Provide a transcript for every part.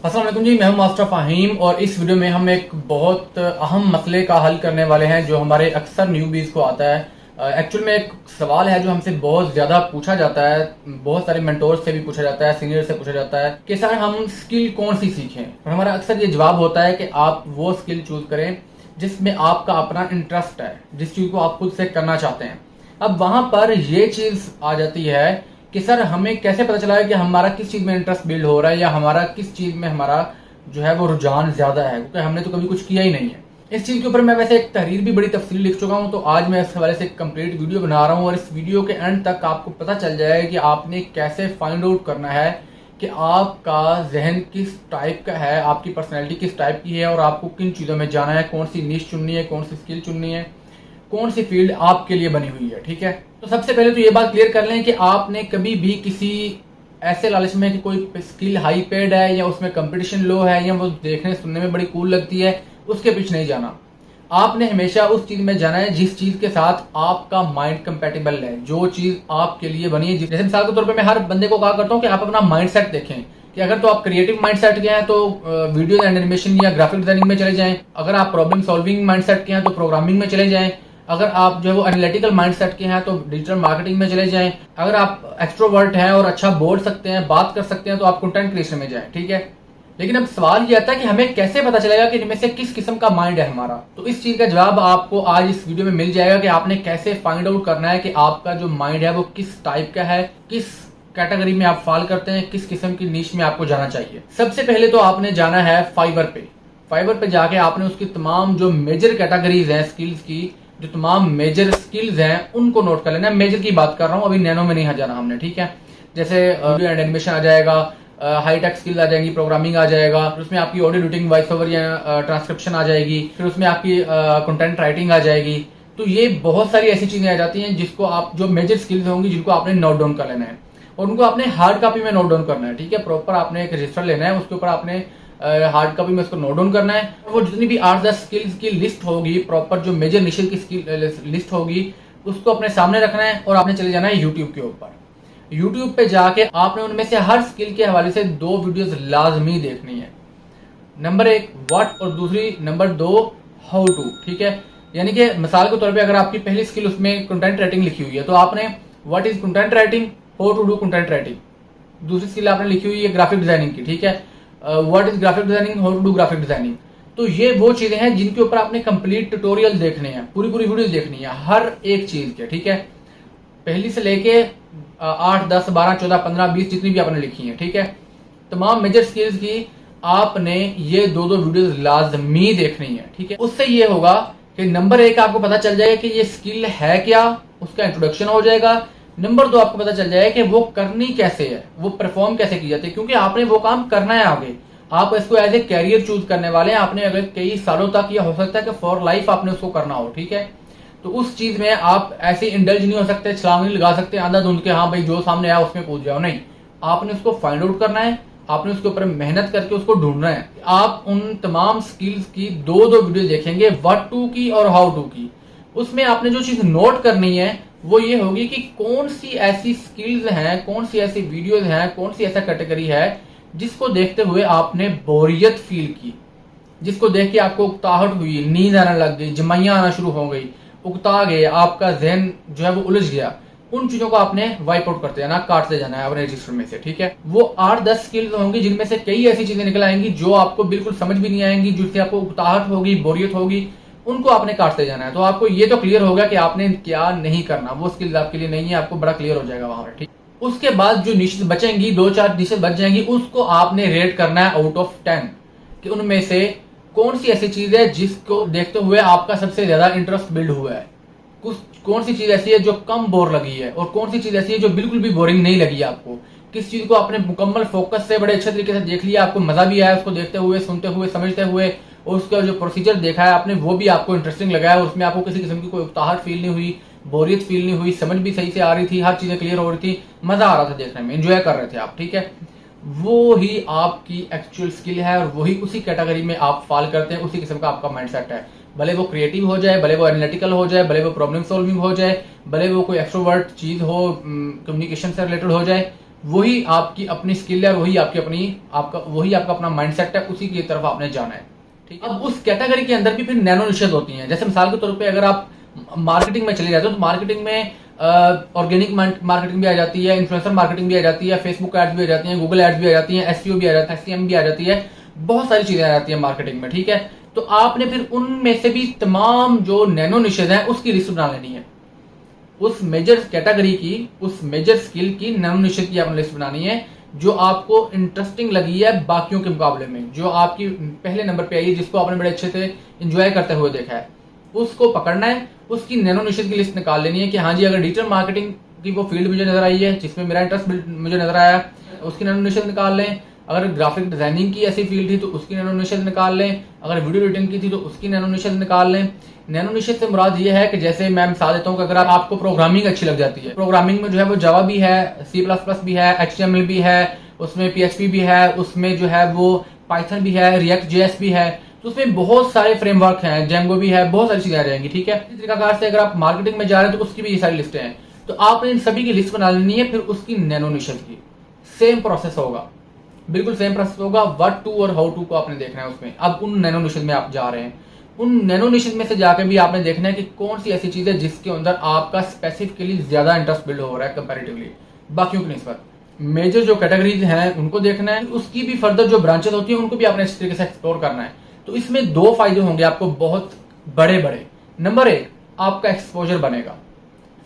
अस्सलाम वालेकुम जी, मैं हूं मास्टर फ़हीम और इस वीडियो में हम एक बहुत अहम मसले का हल करने वाले हैं जो हमारे अक्सर न्यूबीज़ को आता है। एक्चुअल में एक सवाल है जो हमसे बहुत ज़्यादा पूछा जाता है, बहुत सारे मेंटोर से भी पूछा जाता है, सीनियर से पूछा जाता है कि सर हम स्किल कौन सी सीखें। और हमारा अक्सर ये जवाब होता है कि आप वो स्किल चूज़ करें जिसमें आपका अपना इंटरेस्ट है, जिस चीज़ को आप खुद से करना चाहते हैं। अब वहां पर ये चीज़ आ जाती है कि सर हमें कैसे पता चला है कि हमारा किस चीज में इंटरेस्ट बिल्ड हो रहा है या हमारा किस चीज में हमारा जो है वो रुझान ज्यादा है, क्योंकि हमने तो कभी कुछ किया ही नहीं है। इस चीज के ऊपर मैं वैसे एक तहरीर भी बड़ी तफसील लिख चुका हूं, तो आज मैं इस हवाले से एक कंप्लीट वीडियो बना रहा हूं और इस वीडियो के एंड तक आपको पता चल जाएगा कि आपने कैसे फाइंड आउट करना है कि आपका जहन किस टाइप का है, आपकी पर्सनैलिटी किस टाइप की है और आपको किन चीजों में जाना है, कौन सी नीश चुननी है, कौन सी स्किल चुननी है, कौन सी फील्ड आपके लिए बनी हुई है। ठीक है, तो सबसे पहले तो ये बात क्लियर कर लें कि आपने कभी भी किसी ऐसे लालच में कि कोई स्किल हाई पेड है या उसमें कंपटीशन लो है या वो देखने सुनने में बड़ी कूल लगती है, उसके पीछे नहीं जाना। आपने हमेशा उस चीज में जाना है जिस चीज के साथ आपका माइंड कंपेटेबल है, जो चीज आपके लिए बनी है। जैसे मिसाल के तौर पर मैं हर बंदे को कहा करता हूँ कि आप अपना माइंड सेट देखें कि अगर तो आप क्रिएटिव माइंड सेट के हैं तो वीडियो एंड एनिमेशन या ग्राफिक डिजाइनिंग में चले जाएं। अगर आप प्रॉब्लम सॉल्विंग माइंड सेट के हैं तो प्रोग्रामिंग में चले जाएं। अगर आप जो है वो एनालिटिकल माइंडसेट के हैं तो डिजिटल मार्केटिंग में चले जाएं। अगर आप एक्सट्रोवर्ट हैं और अच्छा बोल सकते हैं, बात कर सकते हैं, तो आप कंटेंट क्रिएशन में जाएं। ठीक है, लेकिन अब सवाल ये आता है कि हमें कैसे पता चलेगा कि इनमें से किस किस्म का माइंड है हमारा। तो इस चीज का जवाब आपको आज इस वीडियो में मिल जाएगा कि आपने कैसे फाइंड आउट करना है कि आपका जो माइंड है वो किस टाइप का है, किस कैटेगरी में आप फॉल करते हैं, किस किस्म की नीश में आपको जाना चाहिए। सबसे पहले तो आपने जाना है फाइवर पे जाके आपने उसकी तमाम जो मेजर कैटेगरीज हैं स्किल्स की, जो तमाम मेजर स्किल्स हैं उनको नोट कर लेना है। मेजर की बात कर रहा हूं, अभी नैनो में नहीं जाना हमने। ठीक है, जैसे वीडियो एंड एनिमेशन आ जाएगा, हाईटेक स्किल्स आ जाएंगी, प्रोग्रामिंग आ जाएगा, फिर उसमें आपकी ऑडियो एडिटिंग, वॉइस ओवर या ट्रांसक्रिप्शन आ जाएगी, फिर उसमें आपकी कंटेंट राइटिंग आ जाएगी। तो ये बहुत सारी ऐसी चीजें आ जाती हैं जिसको आप, जो मेजर स्किल्स होंगी जिनको आपने नोट डाउन कर लेना है और उनको आपने हार्ड कॉपी में नोट डाउन करना है। ठीक है, प्रॉपर आपने एक रजिस्टर लेना है, उसके ऊपर आपने हार्ड कॉपी में उसको नोट डाउन करना है। वो जितनी भी 8-10 स्किल्स की लिस्ट होगी, प्रॉपर जो मेजर निशल की स्किल लिस्ट होगी, उसको अपने सामने रखना है और आपने चले जाना है यूट्यूब के ऊपर। यूट्यूब पे जाके आपने उनमें से हर स्किल के हवाले से 2 वीडियोस लाजमी देखनी है। नंबर 1 व्हाट और दूसरी नंबर 2 हाउ टू। ठीक है, यानी कि मिसाल के तौर पे अगर आपकी पहली स्किल उसमें कंटेंट राइटिंग लिखी हुई है तो आपने what is content writing, how to do content writing. दूसरी स्किल आपने लिखी हुई है ग्राफिक डिजाइनिंग की। ठीक है, what is graphic designing, how to do graphic designing. तो ये वो चीजें हैं जिनके ऊपर आपने कंप्लीट ट्यूटोरियल देखने हैं, पूरी वीडियोस देखनी है हर एक चीज के। ठीक है, पहली से लेके 8, 10, 12, 14, 15, 20 जितनी भी आपने लिखी है। ठीक है, तमाम मेजर स्किल्स की आपने ये 2 वीडियोस लाजमी देखनी है। ठीक है, उससे ये होगा कि नंबर 1 आपको पता चल जाएगा कि ये स्किल है क्या, उसका इंट्रोडक्शन हो जाएगा। नंबर 2 आपको पता चल जाएगा कि वो करनी कैसे है, वो परफॉर्म कैसे की जाती है, क्योंकि आपने वो काम करना है आगे। आप इसको एज ए कैरियर चूज करने वाले हैं, आपने अगर कई सालों तक, या हो सकता है कि फॉर लाइफ आपने उसको करना हो। ठीक है, तो उस चीज में आप ऐसे इंडल्ज नहीं हो सकते, छलांग नहीं लगा सकते अंधाधुंध के, हाँ भाई जो सामने आया उसमें कूद जाओ। नहीं, आपने उसको फाइंड आउट करना है, आपने उसके ऊपर मेहनत करके उसको ढूंढना है। आप उन तमाम स्किल्स की 2 वीडियो देखेंगे, व्हाट टू की और हाउ टू की। उसमें आपने जो चीज नोट करनी है वो ये होगी कि कौन सी ऐसी स्किल्स हैं, कौन सी ऐसी वीडियोस हैं, कौन सी ऐसा कैटेगरी है जिसको देखते हुए आपने बोरियत फील की, जिसको देख के आपको उकताहट हुई, नींद आने लग गई, जमाइयां आना शुरू हो गई, उकता गए, आपका जहन जो है वो उलझ गया। उन चीजों को आपने वाइप आउट करते जाना, काटते जाना है अपने रजिस्टर में से। ठीक है, वो 8-10 स्किल्स होंगी जिनमें से कई ऐसी चीजें निकल आएंगी जो आपको बिल्कुल समझ भी नहीं आएंगी, जिससे आपको उकताहट होगी, बोरियत होगी, उनको आपने काटते जाना है। तो आपको ये तो क्लियर होगा कि आपने क्या नहीं करना, वो स्किल्स आपके लिए नहीं है, आपको बड़ा क्लियर हो जाएगा वहां पर। ठीक, उसके बाद जो निशेस बचेंगी, 2-4 निशेस बच जाएंगी, उसको आपने रेट करना है आउट ऑफ 10 कि उनमें से कौन सी ऐसी चीज है जिसको देखते हुए आपका सबसे ज्यादा इंटरेस्ट बिल्ड हुआ है, कौन सी चीज ऐसी है जो कम बोर लगी है और कौन सी चीज ऐसी है जो बिल्कुल भी बोरिंग नहीं लगी आपको। किस चीज को आपने मुकम्मल फोकस से बड़े अच्छे तरीके से देख लिया, आपको मजा भी आया उसको देखते हुए, सुनते हुए, समझते हुए, और उसका जो प्रोसीजर देखा है आपने वो भी आपको इंटरेस्टिंग लगा है, और उसमें आपको किसी किस्म की कोई उकताहट फील नहीं हुई, बोरियत फील नहीं हुई, समझ भी सही से आ रही थी, हर चीजें क्लियर हो रही थी, मजा आ रहा था देखने में, एंजॉय कर रहे थे आप। ठीक है, वो ही आपकी एक्चुअल स्किल है और वही उसी कैटेगरी में आप फॉल करते हैं, उसी किस्म का आपका माइंडसेट है। भले वो क्रिएटिव हो जाए, भले वो एनालिटिकल हो जाए, भले वो प्रॉब्लम सॉल्विंग हो जाए, भले वो कोई एक्सट्रोवर्ट चीज हो, कम्युनिकेशन से रिलेटेड हो जाए, वही आपकी अपनी स्किल है, वही आपका अपना माइंडसेट है, उसी की तरफ आपने जाना है। ठीक है, अब उस कैटेगरी के अंदर भी फिर नैनो निशेज होती हैं। जैसे मिसाल के तौर पे अगर आप मार्केटिंग में चले जाते हो तो मार्केटिंग में ऑर्गेनिक मार्केटिंग भी आ जाती है, इन्फ्लुएंसर मार्केटिंग भी आ जाती है, फेसबुक एड्स भी आ जाती हैं, गूगल एड्स भी आ जाती हैं, एसईओ भी आ जाता है, एसईएम भी आ जाती है, बहुत सारी चीजें आ जाती है मार्केटिंग में। ठीक है, तो आपने फिर उनमें से भी तमाम जो नैनो निशेज हैं उसकी लिस्ट बना लेनी है। उस मेजर कैटेगरी की, उस मेजर स्किल की नैनो निशेज की आपने लिस्ट बनानी है जो आपको इंटरेस्टिंग लगी है बाकियों के मुकाबले में, जो आपकी पहले नंबर पे आई है, जिसको आपने बड़े अच्छे से एंजॉय करते हुए देखा है, उसको पकड़ना है। उसकी नैनो निशेज की लिस्ट निकाल लेनी है कि हाँ जी, अगर डिजिटल मार्केटिंग की वो फील्ड मुझे नजर आई है जिसमें मेरा इंटरेस्ट मुझे नजर आया, उसकी नैनो निशेज निकाल लें। अगर ग्राफिक डिजाइनिंग की ऐसी फील्ड थी तो उसकी नैनो निशेज निकाल लें। अगर वीडियो एडिटिंग की थी तो उसकी नैनो निशेज निकाल लें। नैनो निशेज से मुराद ये है कि जैसे मैं मिसाल देता हूँ कि अगर आपको प्रोग्रामिंग अच्छी लग जाती है, प्रोग्रामिंग में जो है वो जावा भी है, C++ भी है, HTML भी है, उसमें PHP भी है, उसमें जो है वो पाइथन भी है, रिएक्ट JS भी है, तो उसमें बहुत सारे फ्रेमवर्क हैं, जेंगो भी है, बहुत सारी चीजें आ जाएंगी। ठीक है, इसी तरीके से अगर आप मार्केटिंग में जा रहे हैं तो उसकी भी ये सारी लिस्टें हैं। तो आपने इन सभी की लिस्ट बना लेनी है, फिर उसकी नैनो निशेज की सेम प्रोसेस होगा, बिल्कुल सेम प्रोसेस होगा। व्हाट टू और हाउ टू को आपने देखना है उसमें। अब उन नैनो निशेज में आप जा रहे हैं, उन नैनो निशेज में से जाकर भी आपने देखना है कि कौन सी ऐसी चीज है जिसके अंदर आपका स्पेसिफिकली ज्यादा इंटरेस्ट बिल्ड हो रहा है कंपैरेटिवली बाकियों की निस्बत। मेजर जो कैटेगरीज हैं उनको देखना है, उसकी भी फर्दर जो ब्रांचेस होती हैं उनको भी आपने इस तरीके से एक्सप्लोर करना है। तो इसमें दो फायदे होंगे आपको बहुत बड़े बड़े। नंबर एक, आपका एक्सपोजर बनेगा।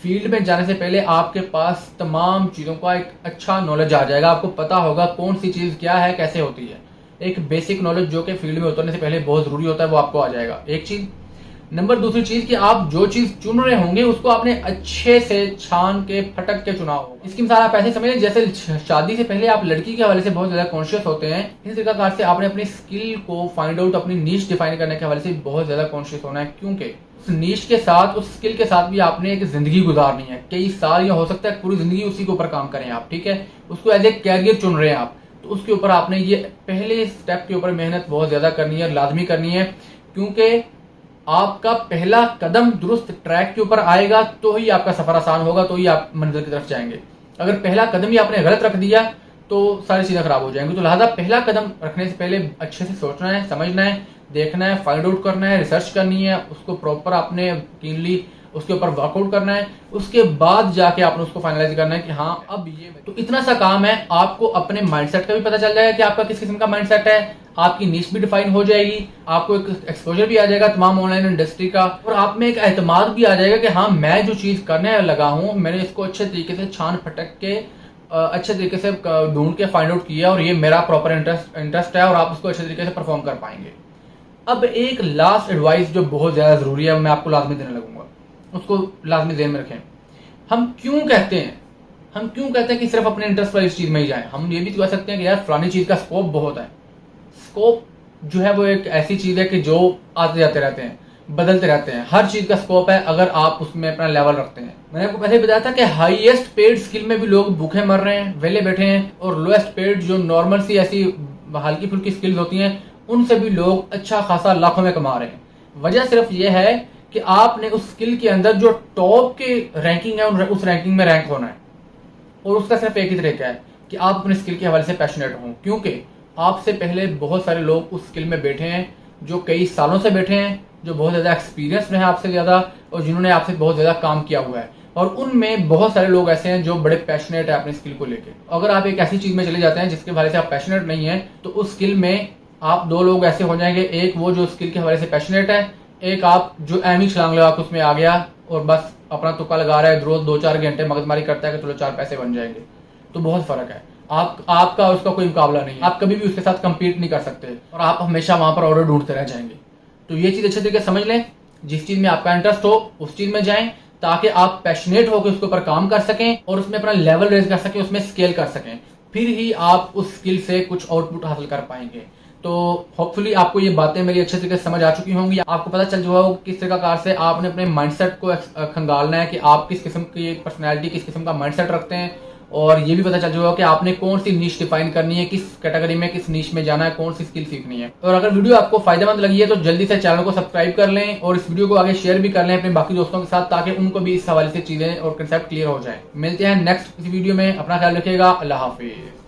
फील्ड में जाने से पहले आपके पास तमाम चीजों का एक अच्छा नॉलेज आ जाएगा, आपको पता होगा कौन सी चीज क्या है, कैसे होती है। एक बेसिक नॉलेज जो कि फील्ड में उतरने से पहले बहुत जरूरी होता है वो आपको आ जाएगा, एक चीज। नंबर दूसरी चीज कि आप जो चीज चुन रहे होंगे उसको आपने अच्छे से छान के फटक के चुना होगा। इसकी मिसाल आप ऐसे समझें जैसे शादी से पहले आप लड़की के हवाले से बहुत ज्यादा कॉन्शियस होते हैं, इस प्रकार से आपने अपनी स्किल को फाइंड आउट, अपनी नीश डिफाइन करने के हवाले से बहुत ज्यादा कॉन्शियस होना है, क्योंकि उस नीश के साथ, उस स्किल के साथ भी आपने एक जिंदगी गुजारनी है, कई साल या हो सकता है पूरी जिंदगी उसी के ऊपर काम करें आप। ठीक है, उसको एज ए कैरियर चुन रहे हैं आप, तो उसके ऊपर आपने ये पहले स्टेप के ऊपर मेहनत बहुत ज्यादा करनी है, लाजमी करनी है, क्योंकि आपका पहला कदम दुरुस्त ट्रैक के ऊपर आएगा तो ही आपका सफर आसान होगा, तो ही आप मंजिल की तरफ जाएंगे। अगर पहला कदम ही आपने गलत रख दिया तो सारी चीजें खराब हो जाएंगी। तो लिहाजा पहला कदम रखने से पहले अच्छे से सोचना है, समझना है, देखना है, फाइंड आउट करना है, रिसर्च करनी है, उसको प्रॉपर आपने कीनली उसके ऊपर वर्कआउट करना है। उसके बाद जाके आपने उसको फाइनलाइज करना है कि हाँ अब ये, तो इतना सा काम है। आपको अपने माइंडसेट का भी पता चल जाएगा कि आपका किस किस्म का माइंडसेट है, आपकी नीश भी डिफाइन हो जाएगी, आपको एक एक्सपोजर भी आ जाएगा तमाम ऑनलाइन इंडस्ट्री का, और आप में एक एतमाद भी आ जाएगा कि हाँ मैं जो चीज करने लगा हूं मैंने इसको अच्छे तरीके से छान फटक के अच्छे तरीके से ढूंढ के फाइंड आउट किया और ये मेरा प्रॉपर इंटरेस्ट है, और आप उसको अच्छे तरीके से परफॉर्म कर पाएंगे। अब एक लास्ट एडवाइस जो बहुत ज्यादा जरूरी है मैं आपको लाजमी देने लगूंगा, उसको लाजमी ध्यान में रखें। हम क्यों कहते हैं कि सिर्फ अपने इंटरेस्ट वाली चीज में ही जाएं। हम ये भी कह सकते हैं कि यार फलानी चीज का स्कोप बहुत है। स्कोप जो है वो एक ऐसी चीज है कि जो आते जाते रहते हैं, बदलते रहते हैं। हर चीज का स्कोप है अगर आप उसमें अपना लेवल रखते हैं। मैंने आपको पहले बताया था कि हाईएस्ट पेड स्किल में भी लोग भूखे मर रहे हैं, वेले बैठे हैं, और लोएस्ट पेड जो नॉर्मल सी ऐसी हल्की फुल्की स्किल्स होती हैं उनसे भी लोग अच्छा खासा लाखों में कमा रहे हैं। वजह सिर्फ ये है कि आपने उस स्किल के अंदर जो टॉप की रैंकिंग है उस रैंकिंग में रैंक होना है, और उसका सिर्फ एक ही तरीका है कि आप अपने स्किल के हवाले से पैशनेट हों, क्योंकि आपसे पहले बहुत सारे लोग उस स्किल में बैठे हैं जो कई सालों से बैठे हैं, जो बहुत ज्यादा एक्सपीरियंस है आपसे ज्यादा, और जिन्होंने आपसे बहुत ज्यादा काम किया हुआ है, और उनमें बहुत सारे लोग ऐसे हैं जो बड़े पैशनेट है अपनी स्किल को लेकर। अगर आप एक ऐसी चीज में चले जाते हैं जिसके हवाले से आप पैशनेट नहीं है, तो उस स्किल में आप दो लोग ऐसे हो जाएंगे, एक वो जो स्किल के हवाले से पैशनेट है, एक आप जो एमी छलांग लगा के उसमें आ गया और बस अपना तुक्का लगा रहा है, रोज 2-4 घंटे मगजमारी करता है कि चलो 4 पैसे बन जाएंगे। तो बहुत फर्क है। आपका उसका कोई मुकाबला नहीं है, आप कभी भी उसके साथ कंपीट नहीं कर सकते, और आप हमेशा वहां पर ऑर्डर ढूंढते रह जाएंगे। तो ये चीज अच्छे तरीके से समझ लें, जिस चीज में आपका इंटरेस्ट हो उस चीज में जाएं, ताकि आप पैशनेट होकर उसके ऊपर काम कर सकें और उसमें अपना लेवल रेज कर सकें, उसमें स्केल कर सकें, फिर ही आप उस स्किल से कुछ आउटपुट हासिल कर पाएंगे। तो होपफुली आपको ये बातें मेरी अच्छे तरीके से समझ आ चुकी होंगी, आपको पता चल चुका होगा किस प्रकार से आपने अपने माइंडसेट को खंगालना है कि आप किस किस्म की पर्सनैलिटी, किस किस्म का माइंडसेट रखते हैं, और ये भी पता चल जाएगा कि आपने कौन सी नीश डिफाइन करनी है, किस कैटेगरी में, किस नीश में जाना है, कौन सी स्किल सीखनी है। और अगर वीडियो आपको फायदेमंद लगी है तो जल्दी से चैनल को सब्सक्राइब कर लें और इस वीडियो को आगे शेयर भी कर लें अपने बाकी दोस्तों के साथ, ताकि उनको भी इस हवाले से चीजें और कंसेप्ट क्लियर हो जाए। मिलते हैं नेक्स्ट वीडियो में, अपना ख्याल रखिएगा, अल्लाह हाफिज।